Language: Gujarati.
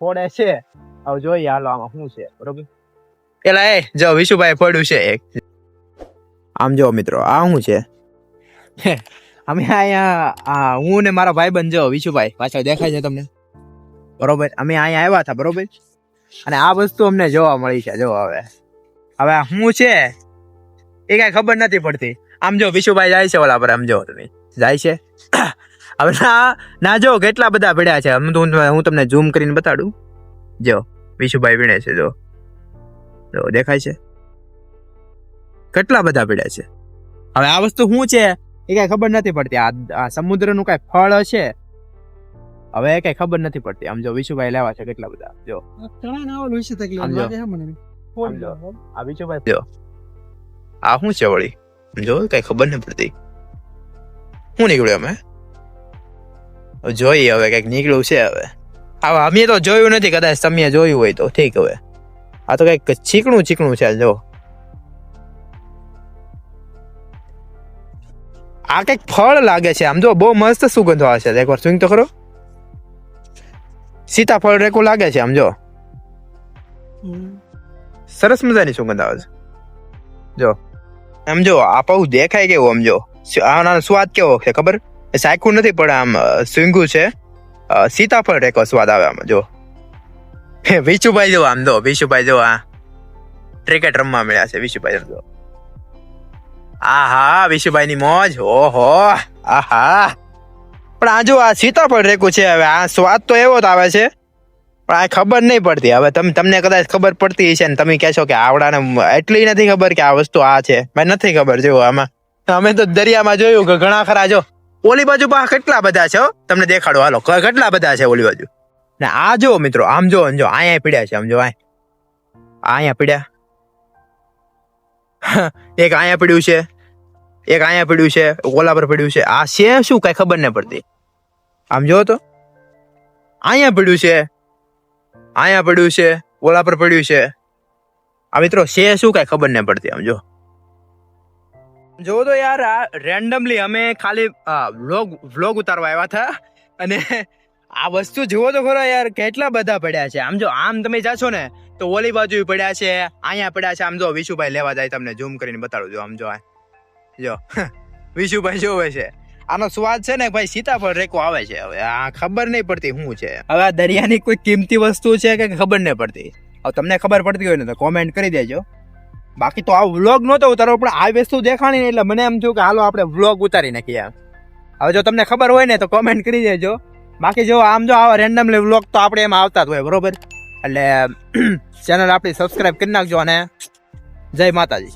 ફોડે છે. હવે જોઈએ હાલો આમાં શું છે બરોબર. પેલા જો વિશુભાઈ ફોડ્યું છે એક. આમ જો મિત્રો આ શું છે અમે અહીંયા હું ને મારા ભાઈબંધ જો વિશુભાઈ પાછળ દેખાય છે તમને બરોબર. અમે અહીંયા આવ્યા હતા બરોબર અને આ વસ્તુ અમને જોવા મળી છે. જો હવે આ શું છે એ કઈ ખબર નથી પડતી. આમ જો વિશુભાઈ જાય છે ઓલા પર, આમ જો તમે જાય છે. હવે ના જો કેટલા બધા ભીડ્યા છે. હું તમને ઝૂમ કરીને બતાડું. જો વિશુભાઈ ભીડે છે, જો દેખાય છે કેટલા બધા ભીડ્યા છે. હવે આ વસ્તુ શું છે એ કઈ ખબર નથી પડતી. આ સમુદ્રનું કઈ ફળ હશે, હવે કઈ ખબર નથી પડતી. આમ જો વિશુભાઈ લેવા છે કેટલા બધા. જો આ વિશુભાઈ જો આ શું છે વળી, જો કઈ ખબર નથી પડતી શું નીકળ્યું. અમે જોઈએ હવે કઈક નીકળ્યું છે. હવે અમે તો જોયું નથી, કદાચ તમે જોયું હોય તો ઠીક. હવે આ તો કઈક ચીકણું છે. જો આ કઈક ફળ લાગે છે. આમ જો બહુ મસ્ત સુગંધ આવે છે. એકવાર સુંઘ તો ખરો. સીતાફળ રેકું લાગે છે. આમ જો સરસ મજાની સુગંધ આવે છે. જો આમ જો આ પાઉં દેખાય કેવું, આમ જો આનો સ્વાદ કેવો છે ખબર. સાયકું નથી પણ આમ સુંઘું છે. સીતાફળ રેકો સ્વાદ આવે આમાં. જો વિશુભાઈ જો આમ જો વિશુભાઈ જો આ ક્રિકેટ રમવા મળ્યા છે. વિશુભાઈ જો આહા વિશુભાઈ ની મોજ. ઓહો આહા. પણ આ જો આ સીતાફળ રેકું છે. હવે આ સ્વાદ તો એવો જ આવે છે પણ આ ખબર નહીં પડતી. હવે તમને કદાચ ખબર પડતી છે ને તમે કહેશો કે આવડાને એટલી નથી ખબર કે આ વસ્તુ આ છે. મને નથી ખબર. જો આમાં અમે તો દરિયામાં જોયું કે ઘણા ખરા. જો ઓલી બાજુ પા કેટલા બધા છે, તમને દેખાડો હાલો. કેટલા બધા છે ઓલી બાજુ. ને આ જો મિત્રો આમ જો અહીંયા પીડ્યા છે. આમ જો અહીંયા પીડ્યા. એક અહીંયા પડ્યું છે, એક અહીંયા પડ્યું છે, ઓલા પર પડ્યું છે. આ છે શું કઈ ખબર નહીં પડતી. આમ જો તો અહીંયા પડ્યું છે, અહીંયા પડ્યું છે, ઓલા પર પડ્યું છે. આ મિત્રો છે શું કઈ ખબર નહીં પડતી. આમ જો તો યાર આ રેન્ડમલી અમે ખાલી વ્લોગ ઉતારવા આવ્યા હતા અને આ વસ્તુ જુઓ તો ખરો યાર કેટલા બધા પડ્યા છે. આમ જો આમ તમે જાશો ને તો ઓલી બાજુ પડ્યા છે, અહીંયા પડ્યા છે. આમ જો વિશુભાઈ લેવા જાય, તમને ઝૂમ કરીને બતાડું. જો આમ જો વિશુભાઈ જોવે છે. આનો સ્વાદ છે ને ભાઈ સીતાફળ રેકો આવે છે. હવે આ ખબર નહીં પડતી શું છે. હવે આ દરિયાની કોઈ કિંમતી વસ્તુ છે કે ખબર નહીં પડતી. હવે તમને ખબર પડતી હોય ને તો કોમેન્ટ કરી દેજો. બાકી તો આ વ્લોગ નહોતો ઉતારવો પણ આ વસ્તુ દેખાણી એટલે મને એમ થયું કે હાલો આપણે વ્લોગ ઉતારી નાખીએ. હવે જો તમને ખબર હોય ને તો કોમેન્ટ કરી દેજો. બાકી જો આમ જો આવા રેન્ડમલી વ્લોગ તો આપણે એમાં આવતા જ હોય બરોબર. એટલે ચેનલ આપણી સબસ્ક્રાઇબ કરી નાખજો અને જય માતાજી.